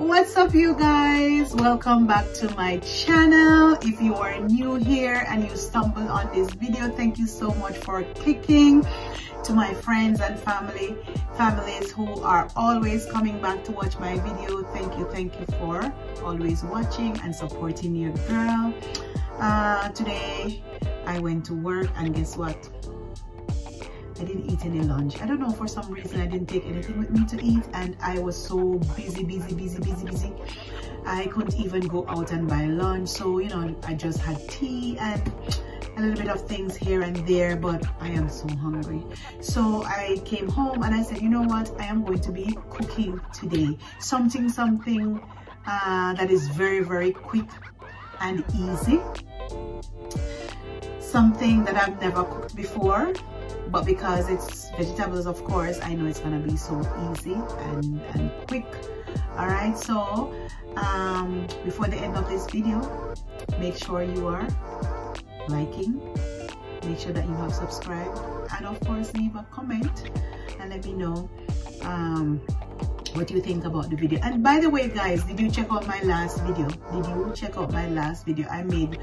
What's up, you guys? Welcome back to my channel. If you are new here and you stumbled on this video, thank you so much for clicking. To my friends and families who are always coming back to watch my video, thank you for always watching and supporting your girl. Today I went to work and guess what? I didn't eat any lunch. I don't know, for some reason I didn't take anything with me to eat, and I was so busy. I couldn't even go out and buy lunch, so you know, I just had tea and a little bit of things here and there, but I am so hungry. So I came home and I said, you know what, I am going to be cooking today. Something that is very quick and easy. Something that I've never cooked before, but because it's vegetables, of course, I know it's gonna be so easy and quick. All right, so before the end of this video, make sure you are liking, make sure that you have subscribed, and of course leave a comment and let me know what you think about the video. And by the way, guys, did you check out my last video? I made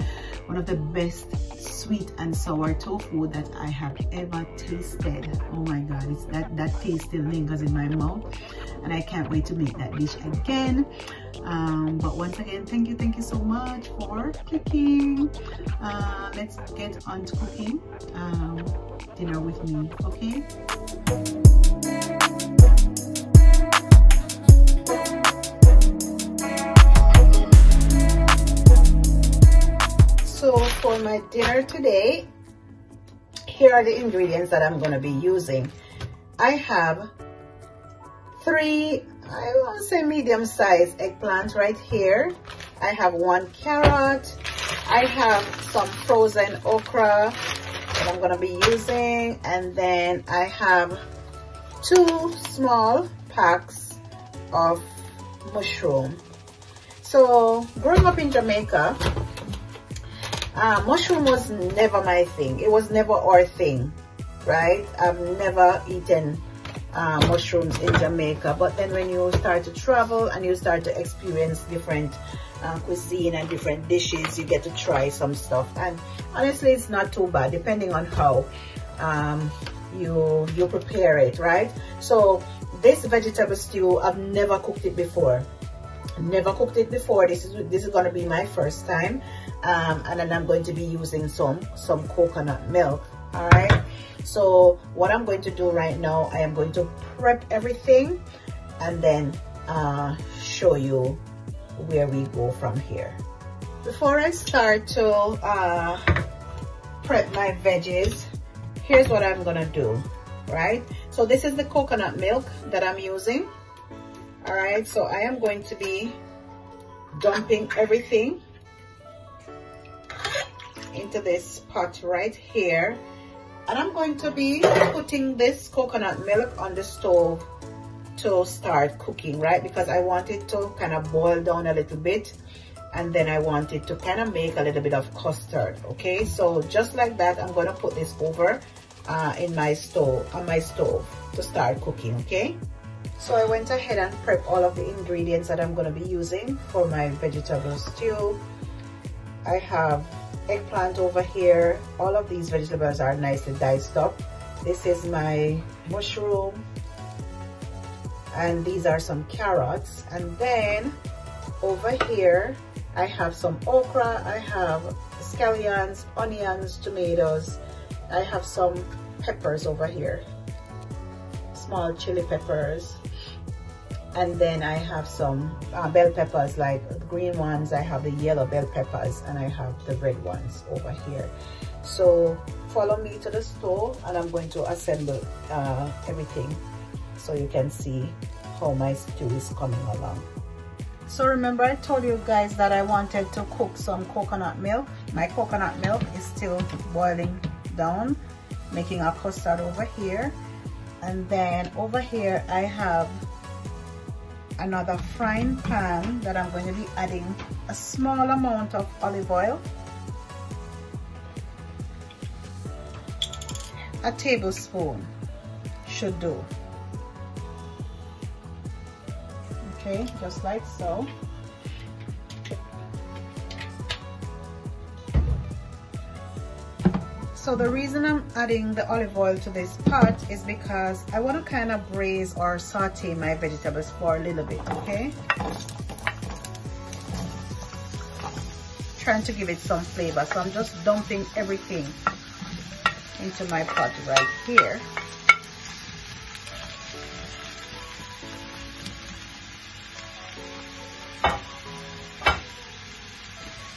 one of the best sweet and sour tofu that I have ever tasted. Oh my god, it's that taste still lingers in my mouth, and I can't wait to make that dish again. But once again, thank you so much for clicking. Let's get on to cooking dinner with me, okay? So for my dinner today, here are the ingredients that I'm going to be using. I have 3, I won't say medium-sized eggplant right here. I have 1 carrot. I have some frozen okra that I'm going to be using. And then I have 2 small packs of mushroom. So growing up in Jamaica, mushroom was never my thing. It was never our thing, right? I've never eaten mushrooms in Jamaica, but then when you start to travel and you start to experience different cuisine and different dishes, you get to try some stuff, and honestly it's not too bad depending on how you prepare it, right? So this vegetable stew, I've never cooked it before. This is going to be my first time, and then I'm going to be using some coconut milk. All right, so what I'm going to do right now, I am going to prep everything and then show you where we go from here. Before I start to prep my veggies, here's what I'm gonna do, right? So this is the coconut milk that I'm using. All right, so I am going to be dumping everything into this pot right here, and I'm going to be putting this coconut milk on the stove to start cooking, right? Because I want it to kind of boil down a little bit, and then I want it to kind of make a little bit of custard. Okay, so just like that, I'm going to put this over on my stove to start cooking. Okay, so I went ahead and prepped all of the ingredients that I'm going to be using for my vegetable stew. I have eggplant over here. All of these vegetables are nicely diced up. This is my mushroom, and these are some carrots. And then over here I have some okra, I have scallions, onions, tomatoes. I have some peppers over here, small chili peppers. And then I have some bell peppers, like the green ones. I have the yellow bell peppers, and I have the red ones over here. So follow me to the stove, and I'm going to assemble everything so you can see how my stew is coming along. So remember, I told you guys that I wanted to cook some coconut milk. My coconut milk is still boiling down, making a custard over here. And then over here I have another frying pan that I'm going to be adding a small amount of olive oil, a tablespoon should do. Okay, just like so. So the reason I'm adding the olive oil to this pot is because I want to kind of braise or saute my vegetables for a little bit, okay? Trying to give it some flavor, so I'm just dumping everything into my pot right here.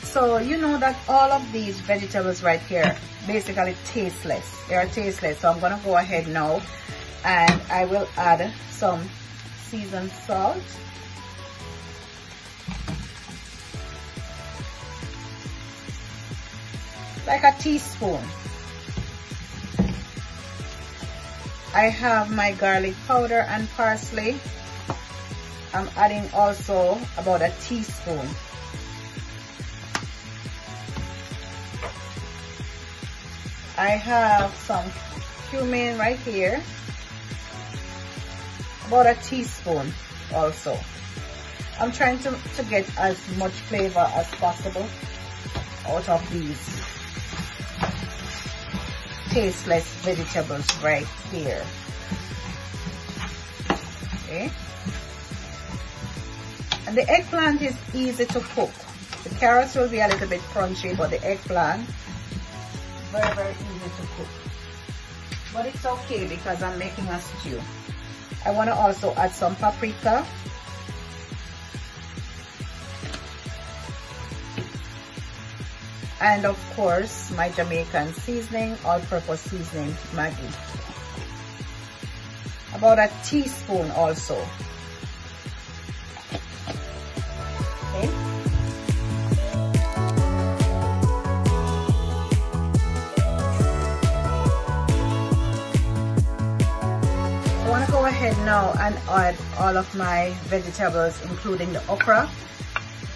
So you know that all of these vegetables right here basically tasteless. They are tasteless. So I'm gonna go ahead now and I will add some seasoned salt. Like a teaspoon. I have my garlic powder and parsley. I'm adding also about a teaspoon. I have some cumin right here, about a teaspoon also. I'm trying to get as much flavor as possible out of these tasteless vegetables right here. Okay. And the eggplant is easy to cook. The carrots will be a little bit crunchy, but the eggplant very, very easy to cook. But it's okay because I'm making a stew. I want to also add some paprika. And of course, my Jamaican seasoning, all-purpose seasoning, Maggi. About a teaspoon also. Okay. I want to go ahead now and add all of my vegetables, including the okra,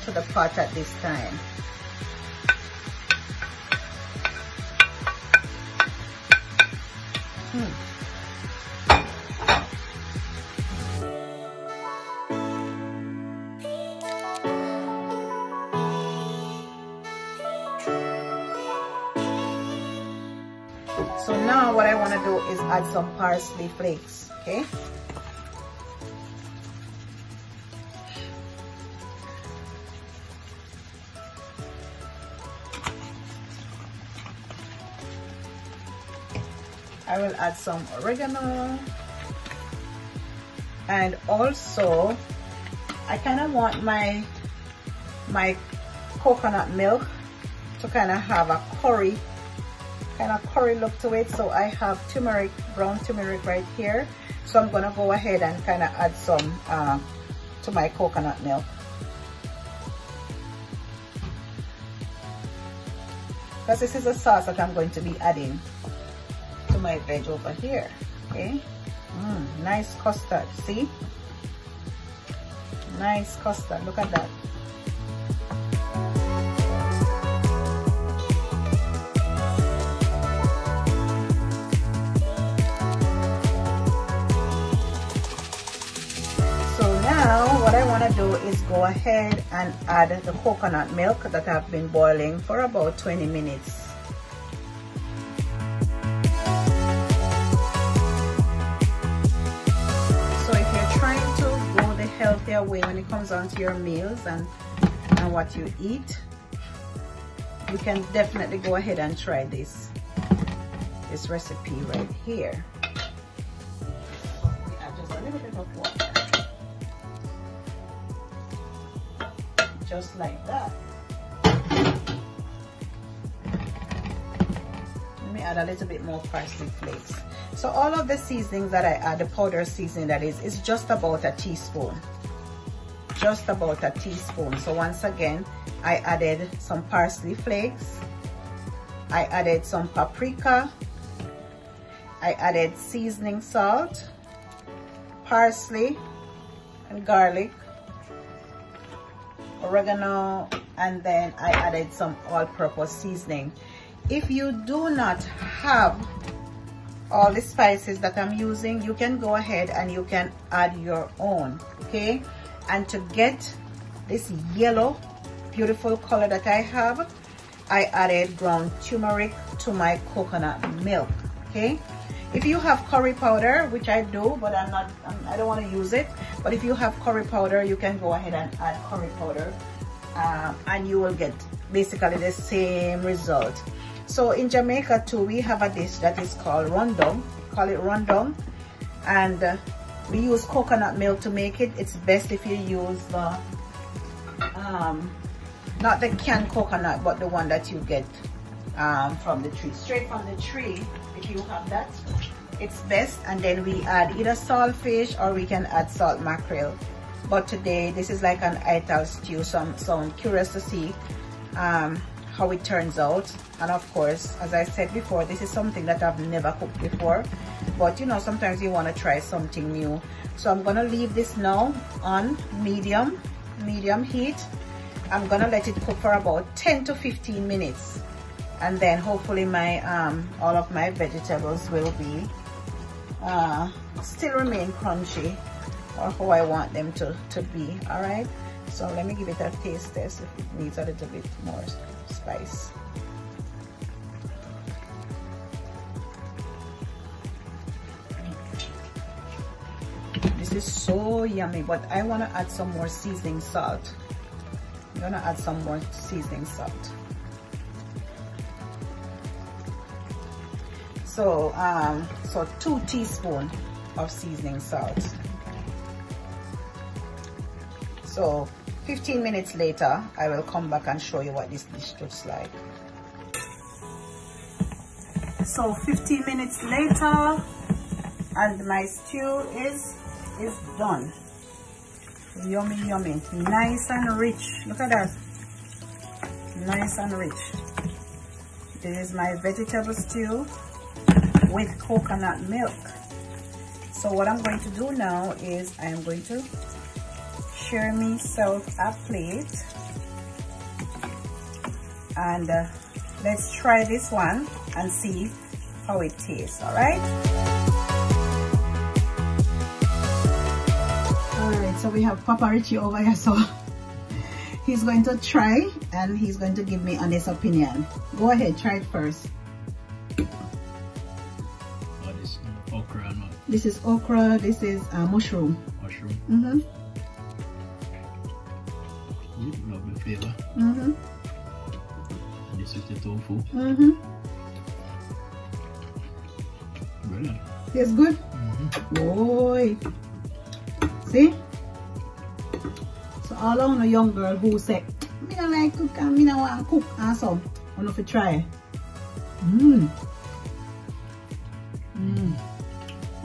to the pot at this time. So now what I want to do is add some parsley flakes, okay? I will add some oregano, and also I kind of want my coconut milk to kind of have a curry look to it. So I have turmeric, brown turmeric right here. So I'm gonna go ahead and kind of add some to my coconut milk. Because this is a sauce that I'm going to be adding to my veg over here. Okay. Nice custard, see? Nice custard, look at that. Now what I want to do is go ahead and add the coconut milk that I've been boiling for about 20 minutes. So if you're trying to go the healthier way when it comes on to your meals and what you eat, you can definitely go ahead and try this recipe right here. Add just a little bit of water. Just like that. Let me add a little bit more parsley flakes. So all of the seasonings that I add, the powder seasoning that is just about a teaspoon. Just about a teaspoon. So once again, I added some parsley flakes. I added some paprika. I added seasoning salt, parsley, and garlic, oregano, and then I added some all-purpose seasoning. If you do not have all the spices that I'm using, you can go ahead and you can add your own, okay? And to get this yellow beautiful color that I have, I added ground turmeric to my coconut milk. Okay, if you have curry powder, which I do, but I don't want to use it, but if you have curry powder, you can go ahead and add curry powder, and you will get basically the same result. So in Jamaica too, we have a dish that is called rondong. Call it rondong, and we use coconut milk to make it. It's best if you use the not the canned coconut, but the one that you get from the tree, straight from the tree. If you have that, it's best. And then we add either saltfish or we can add salt mackerel. But today this is like an ital stew, so I'm curious to see how it turns out. And of course, as I said before, this is something that I've never cooked before, but you know, sometimes you want to try something new. So I'm gonna leave this now on medium heat. I'm gonna let it cook for about 10 to 15 minutes, and then hopefully my all of my vegetables will be still remain crunchy, or how I want them to be. All right, so let me give it a taste test if it needs a little bit more spice. This is so yummy, but I want to add some more seasoning salt. I'm gonna add some more seasoning salt. So so 2 teaspoons of seasoning salt. So 15 minutes later, I will come back and show you what this dish looks like. So 15 minutes later, and my stew is done. Yummy, yummy, nice and rich. Look at that, nice and rich. This is my vegetable stew with coconut milk. So what I'm going to do now is I am going to share myself a plate, and let's try this one and see how it tastes. All right. So we have Papa Richie over here, so he's going to try and he's going to give me honest opinion. Go ahead, try it first. Oh, this is okra. No? This is okra, this is mushroom. Mushroom. Mm-hmm. Lovely flavor. Mm-hmm. And this is the tofu. Mm-hmm. Brilliant. Tastes good? Mm-hmm. Boy. See? So all of the young girl who say, I don't like cook and I don't want to cook, and so I want to try.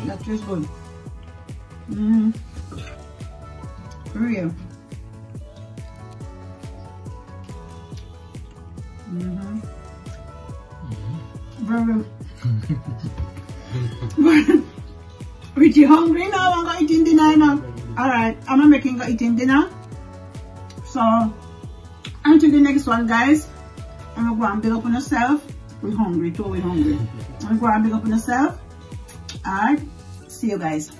That tastes good. Real. Very. Pretty hungry now. I'm going to eat dinner now. Alright, I'm making go eating dinner. So until the next one, guys, I'm gonna go and build up on yourself. We're hungry too, we're hungry. I'm gonna go and build up on yourself. Alright, see you guys.